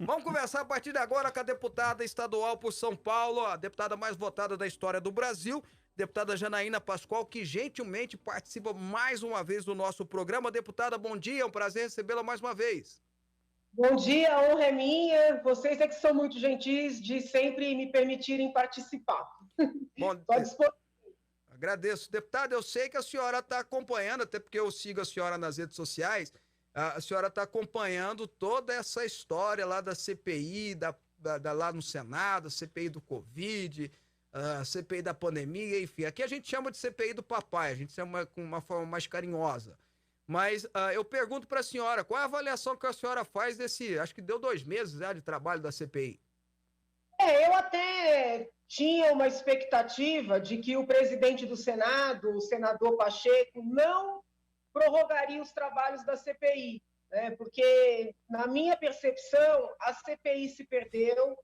Vamos conversar a partir de agora com a deputada estadual por São Paulo, a deputada mais votada da história do Brasil, deputada Janaína Pascoal, que gentilmente participa mais uma vez do nosso programa. Deputada, bom dia, é um prazer recebê-la mais uma vez. Bom dia, a honra é minha. Vocês é que são muito gentis de sempre me permitirem participar. Bom, Estou à disposição. agradeço. Deputada, eu sei que a senhora está acompanhando, até porque eu sigo a senhora nas redes sociais, a senhora está acompanhando toda essa história lá da CPI, lá no Senado, CPI do Covid, a CPI da pandemia, enfim. Aqui a gente chama de CPI do papai, a gente chama com uma forma mais carinhosa. Mas eu pergunto para a senhora, qual é a avaliação que a senhora faz desse, acho que deu 2 meses já de trabalho da CPI? Eu até tinha uma expectativa de que o presidente do Senado, o senador Pacheco, não prorrogaria os trabalhos da CPI, né? Porque, na minha percepção, a CPI se perdeu.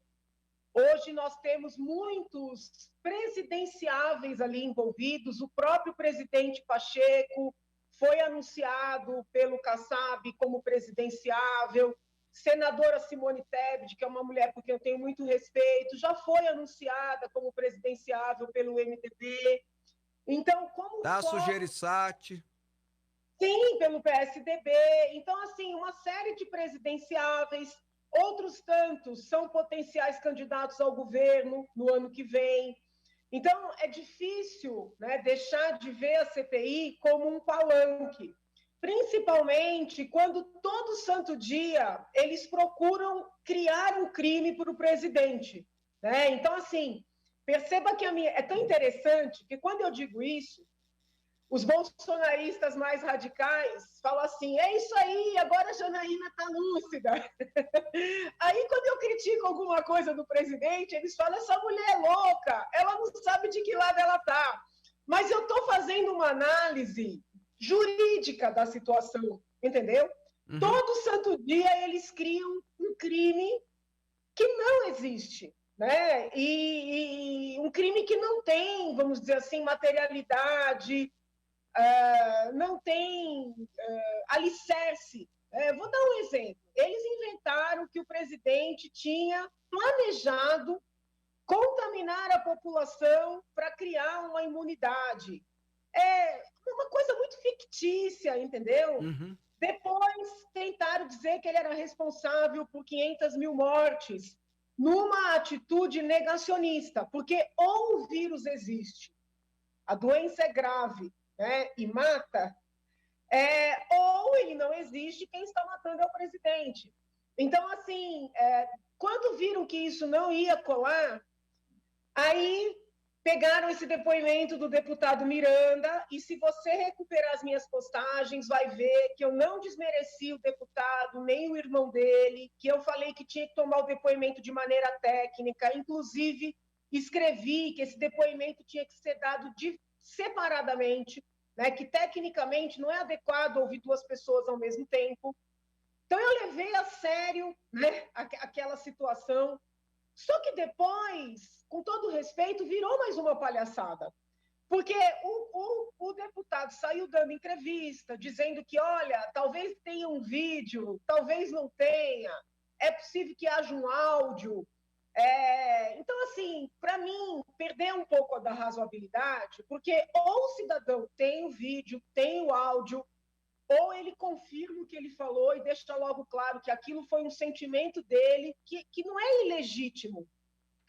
Hoje nós temos muitos presidenciáveis ali envolvidos, o próprio presidente Pacheco foi anunciado pelo Kassab como presidenciável, senadora Simone Tebet, que é uma mulher por quem eu tenho muito respeito, já foi anunciada como presidenciável pelo MDB. Então, como Tasso foco... Gereissati. Sim, pelo PSDB. Então, assim, uma série de presidenciáveis, outros tantos são potenciais candidatos ao governo no ano que vem. Então, é difícil, né, deixar de ver a CPI como um palanque, principalmente quando todo santo dia eles procuram criar um crime para o presidente, né? Então, assim, perceba que é tão interessante que quando eu digo isso, os bolsonaristas mais radicais falam assim, é isso aí, agora a Janaína está lúcida. Aí, quando eu critico alguma coisa do presidente, eles falam, essa mulher é louca, ela não sabe de que lado ela está. Mas eu estou fazendo uma análise jurídica da situação, entendeu? Uhum. Todo santo dia eles criam um crime que não existe, né? E um crime que não tem, vamos dizer assim, materialidade, não tem alicerce. Vou dar um exemplo. Eles inventaram que o presidente tinha planejado contaminar a população para criar uma imunidade. É uma coisa muito fictícia, entendeu? Uhum. Depois tentaram dizer que ele era responsável por 500 mil mortes, numa atitude negacionista, porque ou o vírus existe, a doença é grave, né, e mata, ou ele não existe, quem está matando é o presidente. Então, assim, quando viram que isso não ia colar, aí pegaram esse depoimento do deputado Miranda, e se você recuperar as minhas postagens, vai ver que eu não desmereci o deputado, nem o irmão dele, que eu falei que tinha que tomar o depoimento de maneira técnica, inclusive escrevi que esse depoimento tinha que ser dado separadamente, né, que tecnicamente não é adequado ouvir duas pessoas ao mesmo tempo. Então eu levei a sério, né, aquela situação. Só que depois, com todo respeito, virou mais uma palhaçada. Porque o deputado saiu dando entrevista, dizendo que, olha, talvez tenha um vídeo, talvez não tenha, é possível que haja um áudio. Então, assim, para mim, perder um pouco da razoabilidade, porque ou o cidadão tem o vídeo, tem o áudio, ou ele confirma o que ele falou e deixa logo claro que aquilo foi um sentimento dele, que não é ilegítimo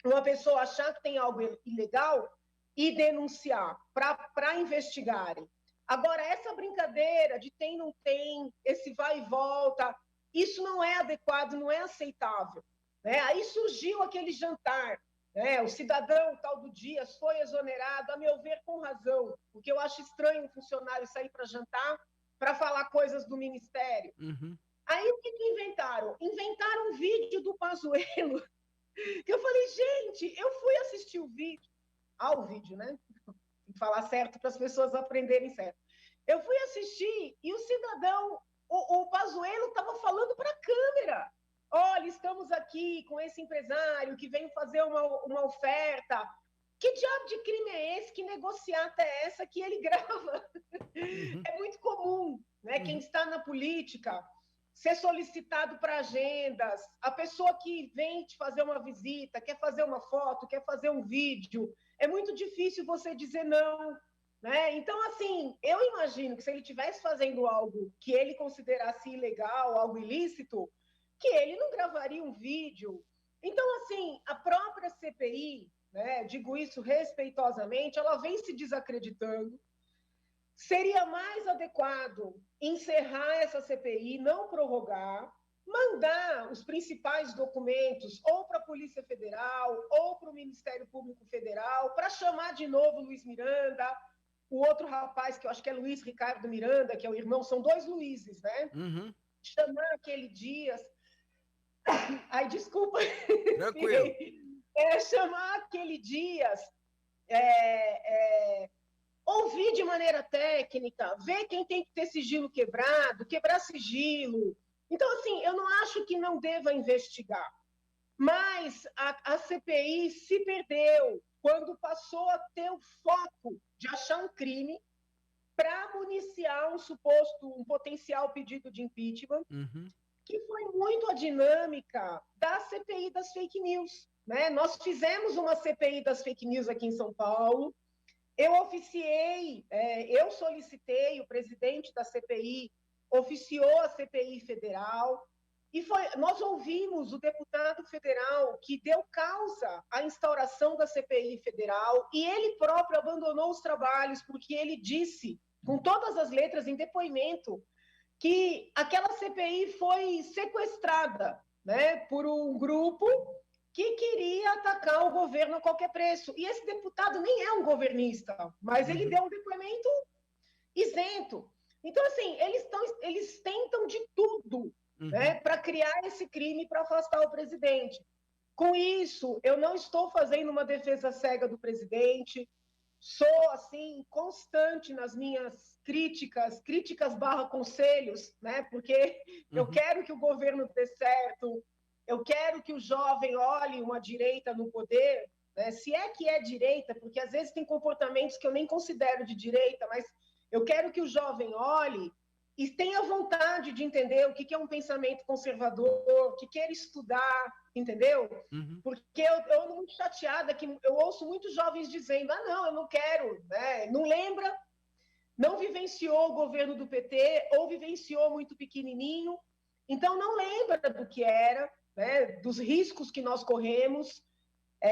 uma pessoa achar que tem algo ilegal e denunciar para investigarem. Agora, essa brincadeira de tem, não tem, esse vai e volta, isso não é adequado, não é aceitável. Né? Aí surgiu aquele jantar, né? O cidadão tal do Dias foi exonerado, a meu ver, com razão, porque eu acho estranho um funcionário sair para jantar para falar coisas do Ministério. Uhum. Aí o que inventaram? Inventaram um vídeo do Pazuello, que eu falei, gente, eu fui assistir o vídeo, ao vídeo, né? Tem que falar certo para as pessoas aprenderem certo. Eu fui assistir e o cidadão, o Pazuello estava falando para a câmera. Olha, estamos aqui com esse empresário que veio fazer uma oferta. Que diabo de crime é esse? Que negociata é essa que ele grava? Uhum. É muito comum, né? Uhum. Quem está na política ser solicitado para agendas, a pessoa que vem te fazer uma visita, quer fazer uma foto, quer fazer um vídeo, é muito difícil você dizer não, né? Então, assim, eu imagino que se ele estivesse fazendo algo que ele considerasse ilegal, algo ilícito, que ele não gravaria um vídeo. Então, assim, a própria CPI, né, digo isso respeitosamente, ela vem se desacreditando. Seria mais adequado encerrar essa CPI, não prorrogar, mandar os principais documentos ou para a Polícia Federal ou para o Ministério Público Federal, para chamar de novo Luiz Miranda, o outro rapaz, que eu acho que é Luiz Ricardo Miranda, que é o irmão, são dois Luizes, né? Uhum. Chamar aquele Dias. Ai, desculpa. Tranquilo. Chamar aquele Dias. Ouvir de maneira técnica, ver quem tem que ter sigilo quebrado, quebrar sigilo. Então, assim, eu não acho que não deva investigar, mas a CPI se perdeu quando passou a ter o foco de achar um crime para municiar um potencial pedido de impeachment, que foi muito a dinâmica da CPI das fake news, né? Nós fizemos uma CPI das fake news aqui em São Paulo. Eu eu solicitei, o presidente da CPI oficiou a CPI federal, e nós ouvimos o deputado federal que deu causa à instauração da CPI federal, e ele próprio abandonou os trabalhos, porque ele disse, com todas as letras em depoimento, que aquela CPI foi sequestrada, né, por um grupo que queria atacar o governo a qualquer preço. E esse deputado nem é um governista, mas ele deu um depoimento isento. Então, assim, eles tentam de tudo, né, para criar esse crime, para afastar o presidente. Com isso, eu não estou fazendo uma defesa cega do presidente, sou, assim, constante nas minhas críticas barra conselhos, né, porque eu quero que o governo dê certo, eu quero que o jovem olhe uma direita no poder, né? Se é que é direita, porque às vezes tem comportamentos que eu nem considero de direita, mas eu quero que o jovem olhe e tenha vontade de entender o que é um pensamento conservador, que queira estudar, entendeu? Porque eu estou muito chateada que eu ouço muitos jovens dizendo, não, eu não quero, né? Não lembra, não vivenciou o governo do PT, ou vivenciou muito pequenininho, então não lembra do que era, né, dos riscos que nós corremos,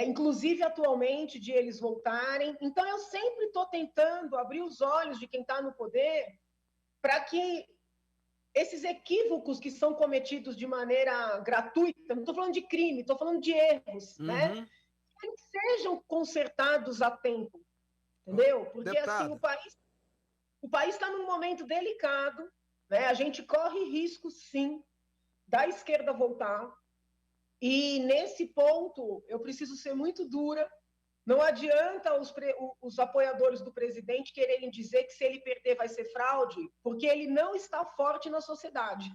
inclusive atualmente de eles voltarem. Então eu sempre estou tentando abrir os olhos de quem está no poder para que esses equívocos que são cometidos de maneira gratuita, não estou falando de crime, estou falando de erros, né, eles sejam consertados a tempo, entendeu? Porque Deputada, assim, o país está num momento delicado, né? A gente corre risco, sim, da esquerda voltar. E nesse ponto, eu preciso ser muito dura. Não adianta os apoiadores do presidente quererem dizer que se ele perder vai ser fraude, porque ele não está forte na sociedade,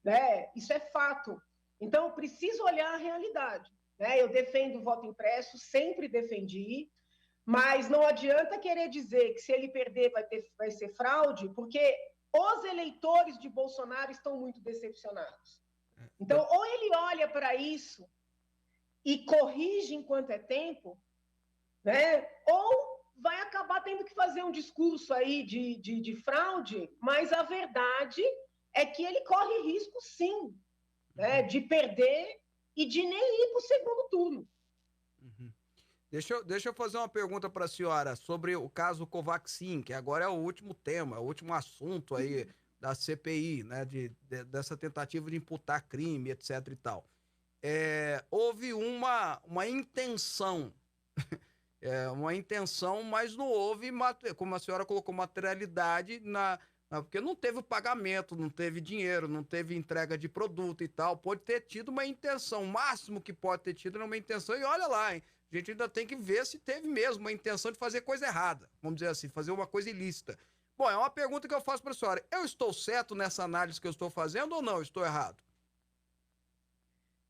né? Isso é fato. Então, eu preciso olhar a realidade, né? Eu defendo o voto impresso, sempre defendi, mas não adianta querer dizer que se ele perder vai ser fraude, porque os eleitores de Bolsonaro estão muito decepcionados. Então, ou ele olha para isso e corrige enquanto é tempo, né? Ou vai acabar tendo que fazer um discurso aí de fraude, mas a verdade é que ele corre risco, sim, né, de perder e de nem ir para o segundo turno. Deixa eu fazer uma pergunta para a senhora sobre o caso Covaxin, que agora é o último tema, o último assunto aí da CPI, né, dessa tentativa de imputar crime, etc e tal. Houve uma intenção, mas não houve, como a senhora colocou, materialidade porque não teve o pagamento, não teve dinheiro, não teve entrega de produto e tal. Pode ter tido uma intenção, o máximo que pode ter tido é uma intenção, e olha lá, hein? A gente ainda tem que ver se teve mesmo uma intenção de fazer coisa errada, vamos dizer assim, fazer uma coisa ilícita. Bom, é uma pergunta que eu faço para a senhora. Eu estou certo nessa análise que eu estou fazendo ou não? Estou errado?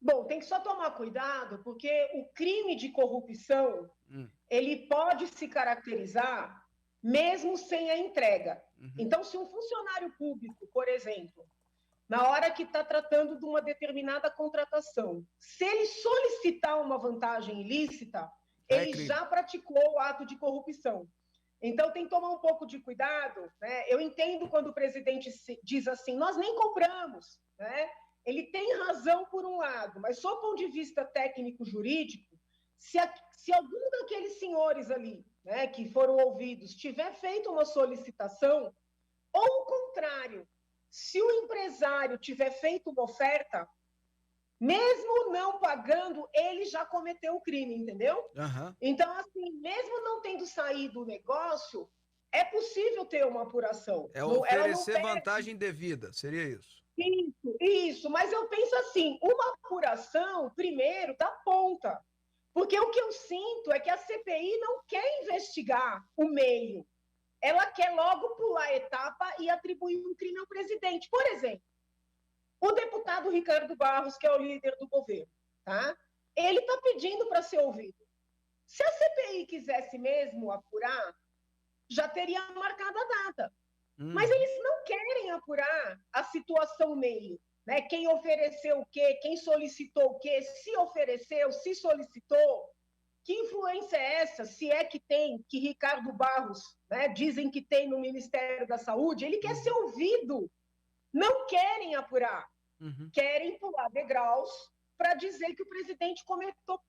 Bom, tem que só tomar cuidado, porque o crime de corrupção, ele pode se caracterizar mesmo sem a entrega. Então, se um funcionário público, por exemplo, na hora que está tratando de uma determinada contratação. Se ele solicitar uma vantagem ilícita, ele já praticou o ato de corrupção. Então, tem que tomar um pouco de cuidado, né? Eu entendo quando o presidente diz assim, nós nem compramos, né? Ele tem razão por um lado, mas, sob o ponto de vista técnico-jurídico, se algum daqueles senhores ali, né, que foram ouvidos, tiver feito uma solicitação, ou o contrário, se o empresário tiver feito uma oferta, mesmo não pagando, ele já cometeu o crime, entendeu? Uhum. Então, assim, mesmo não tendo saído o negócio, é possível ter uma apuração. É oferecer vantagem devida, seria isso? Isso. Mas eu penso assim, uma apuração, primeiro, da ponta. Porque o que eu sinto é que a CPI não quer investigar o meio. Ela quer logo pular a etapa e atribuir um crime ao presidente. Por exemplo, o deputado Ricardo Barros, que é o líder do governo, tá? Ele está pedindo para ser ouvido. Se a CPI quisesse mesmo apurar, já teria marcado a data. Mas eles não querem apurar a situação meio, né? Quem ofereceu o quê, quem solicitou o quê, se ofereceu, se solicitou. Que influência é essa, se é que tem, que Ricardo Barros, né, dizem que tem no Ministério da Saúde? Ele quer ser ouvido. Não querem apurar, querem pular degraus para dizer que o presidente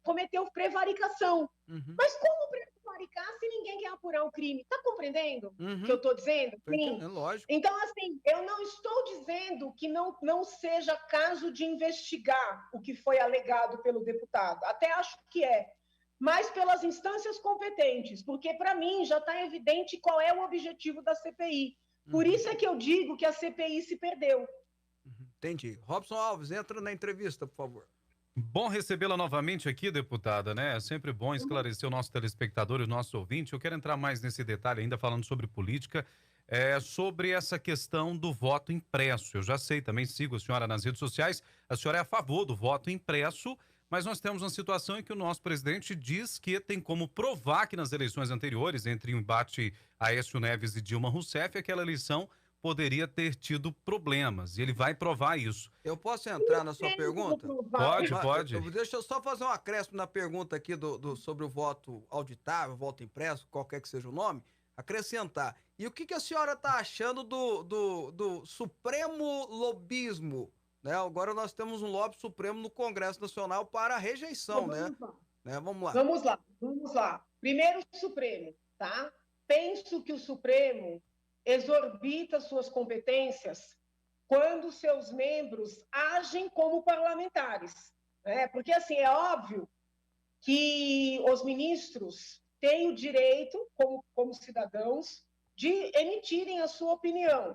cometeu prevaricação. Mas como prevaricar se ninguém quer apurar o crime? Está compreendendo o que eu estou dizendo? Sim. É lógico. Então, assim, eu não estou dizendo que não seja caso de investigar o que foi alegado pelo deputado. Até acho que é. Mas pelas instâncias competentes, porque, para mim, já está evidente qual é o objetivo da CPI. Por isso é que eu digo que a CPI se perdeu. Entendi. Robson Alves, entra na entrevista, por favor. Bom recebê-la novamente aqui, deputada, né? É sempre bom esclarecer o nosso telespectador e o nosso ouvinte. Eu quero entrar mais nesse detalhe ainda, falando sobre política, sobre essa questão do voto impresso. Eu já sei, também sigo a senhora nas redes sociais, a senhora é a favor do voto impresso, mas nós temos uma situação em que o nosso presidente diz que tem como provar que nas eleições anteriores, entre o embate Aécio Neves e Dilma Rousseff, aquela eleição poderia ter tido problemas, e ele vai provar isso. Eu posso entrar na sua pergunta? Pode. Deixa eu só fazer um acréscimo na pergunta aqui sobre o voto auditável, voto impresso, qualquer que seja o nome, acrescentar. E o que a senhora está achando do supremo lobismo? Né? Agora nós temos um lobby supremo no Congresso Nacional para a rejeição, né? Vamos lá. Primeiro, o Supremo, tá? Penso que o Supremo exorbita suas competências quando seus membros agem como parlamentares, né? Porque, assim, é óbvio que os ministros têm o direito, como cidadãos, de emitirem a sua opinião,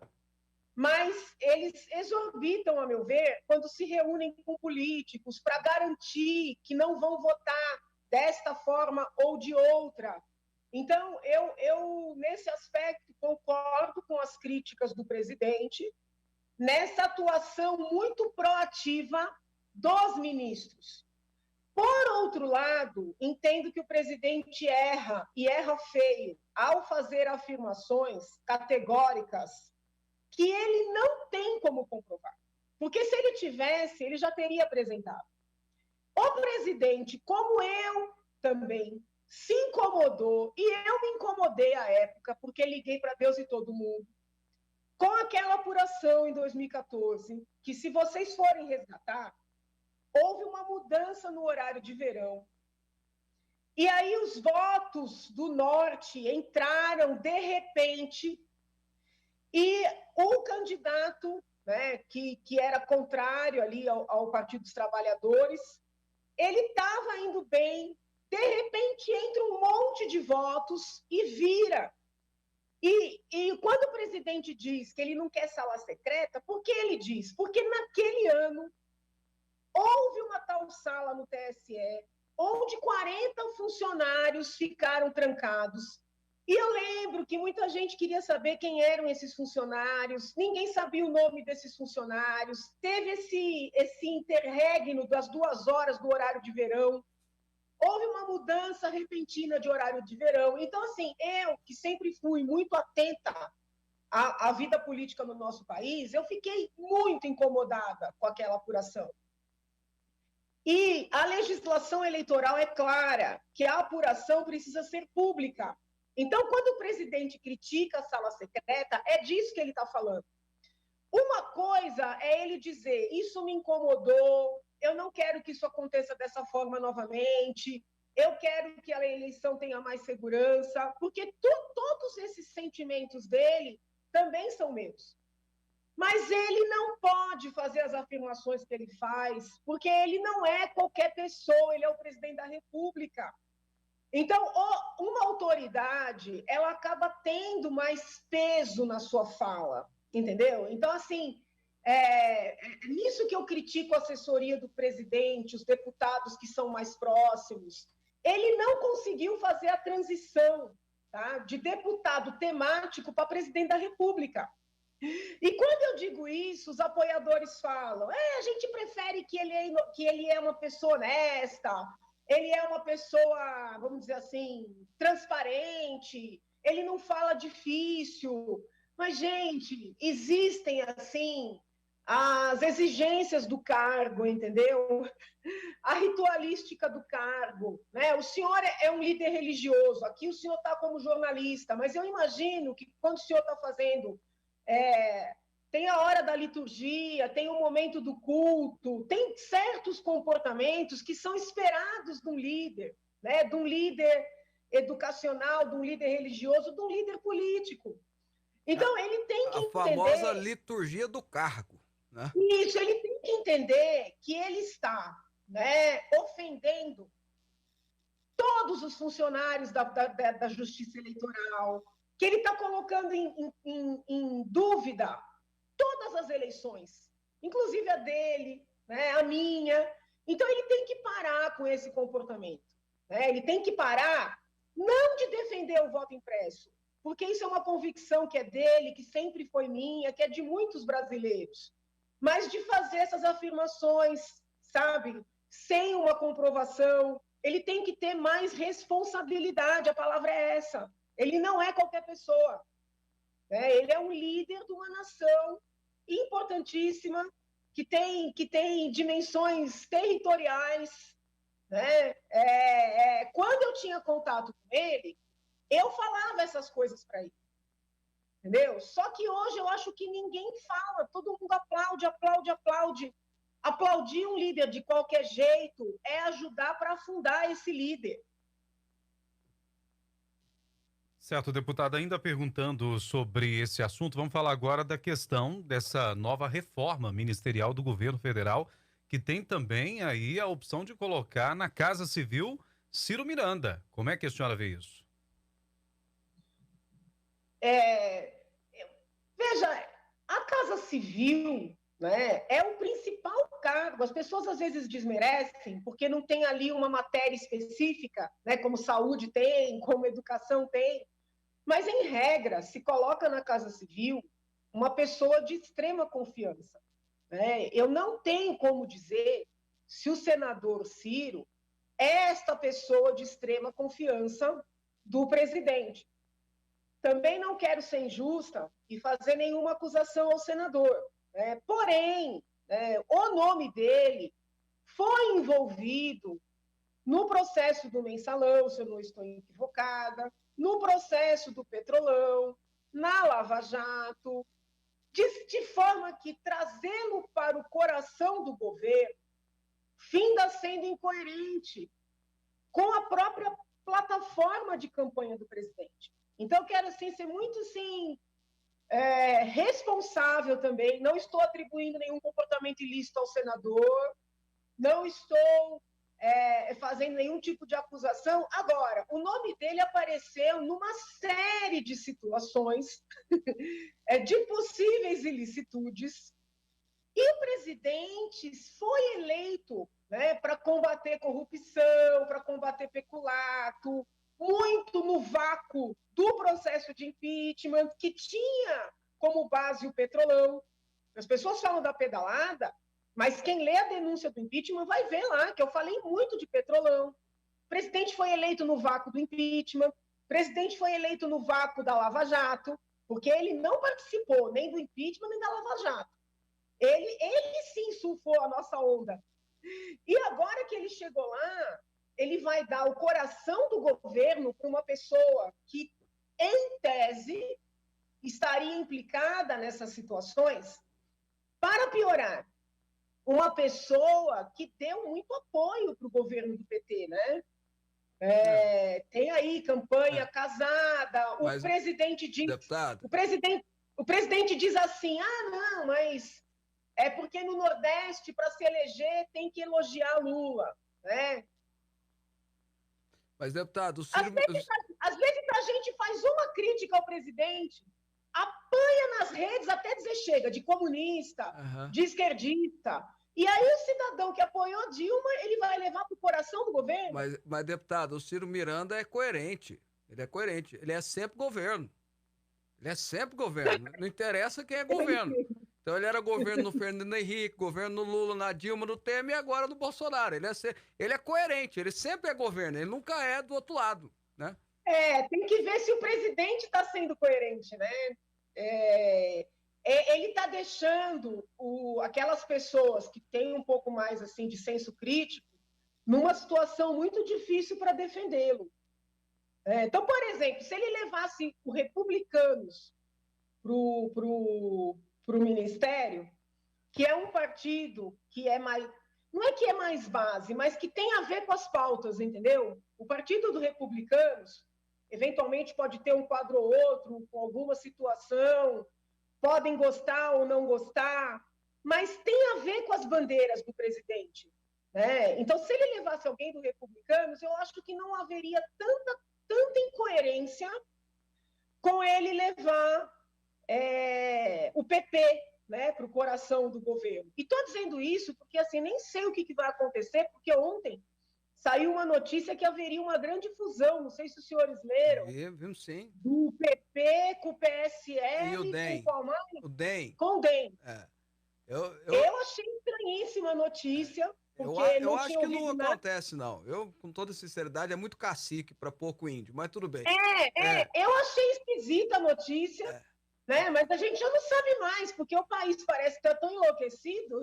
mas eles exorbitam, a meu ver, quando se reúnem com políticos para garantir que não vão votar desta forma ou de outra. Então, eu, nesse aspecto, concordo com as críticas do presidente, nessa atuação muito proativa dos ministros. Por outro lado, entendo que o presidente erra, e erra feio, ao fazer afirmações categóricas que ele não tem como comprovar. Porque se ele tivesse, ele já teria apresentado. O presidente, como eu também, se incomodou, e eu me incomodei à época, porque liguei para Deus e todo mundo, com aquela apuração em 2014, que se vocês forem resgatar, houve uma mudança no horário de verão. E aí os votos do Norte entraram de repente, e o candidato, né, que era contrário ali ao Partido dos Trabalhadores, ele estava indo bem, de repente entra um monte de votos e vira. E quando o presidente diz que ele não quer sala secreta, por que ele diz? Porque naquele ano houve uma tal sala no TSE, onde 40 funcionários ficaram trancados. E eu lembro que muita gente queria saber quem eram esses funcionários, ninguém sabia o nome desses funcionários, teve esse interregno das 2 horas do horário de verão, houve uma mudança repentina de horário de verão. Então, assim, eu, que sempre fui muito atenta a vida política no nosso país, eu fiquei muito incomodada com aquela apuração. E a legislação eleitoral é clara, que a apuração precisa ser pública. Então, quando o presidente critica a sala secreta, é disso que ele está falando. Uma coisa é ele dizer, isso me incomodou, eu não quero que isso aconteça dessa forma novamente, eu quero que a eleição tenha mais segurança, porque todos esses sentimentos dele também são meus. Mas ele não pode fazer as afirmações que ele faz, porque ele não é qualquer pessoa, ele é o presidente da República. Então, uma autoridade, ela acaba tendo mais peso na sua fala, entendeu? Então, assim, nisso que eu critico a assessoria do presidente, os deputados que são mais próximos. Ele não conseguiu fazer a transição, tá, de deputado temático para presidente da República. E quando eu digo isso, os apoiadores falam, a gente prefere que ele é uma pessoa honesta, ele é uma pessoa, vamos dizer assim, transparente, ele não fala difícil. Mas, gente, existem, assim, as exigências do cargo, entendeu? A ritualística do cargo, né? O senhor é um líder religioso, aqui o senhor está como jornalista, mas eu imagino que quando o senhor está fazendo... tem a hora da liturgia, tem o momento do culto, tem certos comportamentos que são esperados de um líder, né? De um líder educacional, de um líder religioso, de um líder político. Então, ele tem que entender... A famosa liturgia do cargo, né? Isso, ele tem que entender que ele está, né, ofendendo todos os funcionários da Justiça Eleitoral, que ele está colocando em dúvida todas as eleições, inclusive a dele, né, a minha. Então, ele tem que parar com esse comportamento, né? Ele tem que parar, não de defender o voto impresso, porque isso é uma convicção que é dele, que sempre foi minha, que é de muitos brasileiros, mas de fazer essas afirmações, sabe, sem uma comprovação. Ele tem que ter mais responsabilidade, a palavra é essa. Ele não é qualquer pessoa, né? Ele é um líder de uma nação importantíssima, que tem dimensões territoriais, né? Quando eu tinha contato com ele, eu falava essas coisas para ele, entendeu? Só que hoje eu acho que ninguém fala, todo mundo aplaude, aplaude, aplaude. Aplaudir um líder de qualquer jeito é ajudar para afundar esse líder. Certo, deputada, ainda perguntando sobre esse assunto, vamos falar agora da questão dessa nova reforma ministerial do governo federal, que tem também aí a opção de colocar na Casa Civil Ciro Miranda. Como é que a senhora vê isso? Veja, a Casa Civil, né, é o principal cargo. As pessoas às vezes desmerecem porque não tem ali uma matéria específica, né, como saúde tem, como educação tem. Mas, em regra, se coloca na Casa Civil uma pessoa de extrema confiança, né? Eu não tenho como dizer se o senador Ciro é esta pessoa de extrema confiança do presidente. Também não quero ser injusta e fazer nenhuma acusação ao senador, né? Porém, o nome dele foi envolvido no processo do mensalão, se eu não estou equivocada, no processo do Petrolão, na Lava Jato, de forma que trazê-lo para o coração do governo finda sendo incoerente com a própria plataforma de campanha do presidente. Então, eu quero assim, ser muito assim, responsável também, não estou atribuindo nenhum comportamento ilícito ao senador, não estou fazendo nenhum tipo de acusação. Agora, o nome dele apareceu numa série de situações de possíveis ilicitudes, e o presidente foi eleito, né, para combater corrupção, para combater peculato, muito no vácuo do processo de impeachment, que tinha como base o Petrolão. As pessoas falam da pedalada, mas quem lê a denúncia do impeachment vai ver lá que eu falei muito de Petrolão. O presidente foi eleito no vácuo do impeachment, o presidente foi eleito no vácuo da Lava Jato. porque ele não participou nem do impeachment nem da Lava Jato. Ele sim surfou a nossa onda. E agora que ele chegou lá, ele vai dar o coração do governo para uma pessoa que, em tese, estaria implicada nessas situações. Para piorar, uma pessoa que deu muito apoio para o governo do PT, né? Tem aí campanha casada, o presidente diz... Deputado. O presidente diz assim, não, mas é porque no Nordeste, para se eleger, tem que elogiar Lula, né? Mas, deputado, o Ciro... Às vezes a gente faz uma crítica ao presidente, apanha nas redes até dizer chega, de comunista, de esquerdista. E aí o cidadão que apoiou Dilma, ele vai levar para o coração do governo? Mas, deputado, o Ciro Miranda é coerente. Ele é coerente. Ele é sempre governo. Ele é sempre governo. Não interessa quem é governo. Então ele era governo no Fernando Henrique, governo no Lula, na Dilma, no Temer e agora no Bolsonaro. Ele é coerente, ele sempre é governo, ele nunca é do outro lado, né? Tem que ver se o presidente está sendo coerente, né? Ele está deixando aquelas pessoas que têm um pouco mais assim de senso crítico numa situação muito difícil para defendê-lo. Então, por exemplo, se ele levasse os republicanos para o ministério, que é um partido que é mais... Não é que é mais base, mas que tem a ver com as pautas, entendeu? O Partido dos Republicanos, eventualmente, pode ter um quadro ou outro, com alguma situação, podem gostar ou não gostar, mas tem a ver com as bandeiras do presidente, né? Então, se ele levasse alguém do Republicanos, eu acho que não haveria tanta incoerência com ele levar o PP, né, para o coração do governo. E estou dizendo isso porque assim, nem sei o que vai acontecer, porque ontem saiu uma notícia que haveria uma grande fusão, não sei se os senhores leram. Vimos sim. Do PP com o PSL e o DEM. com qual mais? O DEM. Com o DEM. Eu achei estranhíssima a notícia. Eu acho que não acontece, não. Com toda sinceridade, é muito cacique para pouco índio, mas tudo bem. Eu achei esquisita a notícia, né? Mas a gente já não sabe mais, porque o país parece que está tão enlouquecido.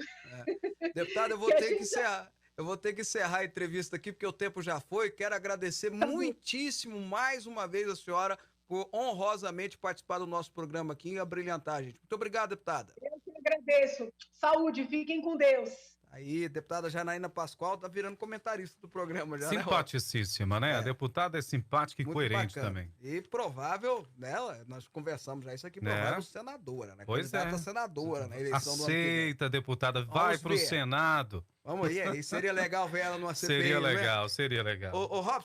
Deputado, eu vou ter que encerrar. Eu vou ter que encerrar a entrevista aqui, porque o tempo já foi. Quero agradecer muitíssimo, mais uma vez, a senhora por honrosamente participar do nosso programa aqui e abrilhantar a gente. Muito obrigado, deputada. Eu que agradeço. Saúde, fiquem com Deus. Aí, deputada Janaína Pascoal tá virando comentarista do programa já, simpaticíssima, né? A deputada é simpática e muito coerente bacana. também. E provável, né? Nós conversamos já isso aqui, provável senadora, né? Pois candidata senadora na eleição do ano que vem. Aceita, deputada, vai pro Senado. Vamos aí seria legal ver ela numa CPI, Seria legal, seria legal. Ô, Robson,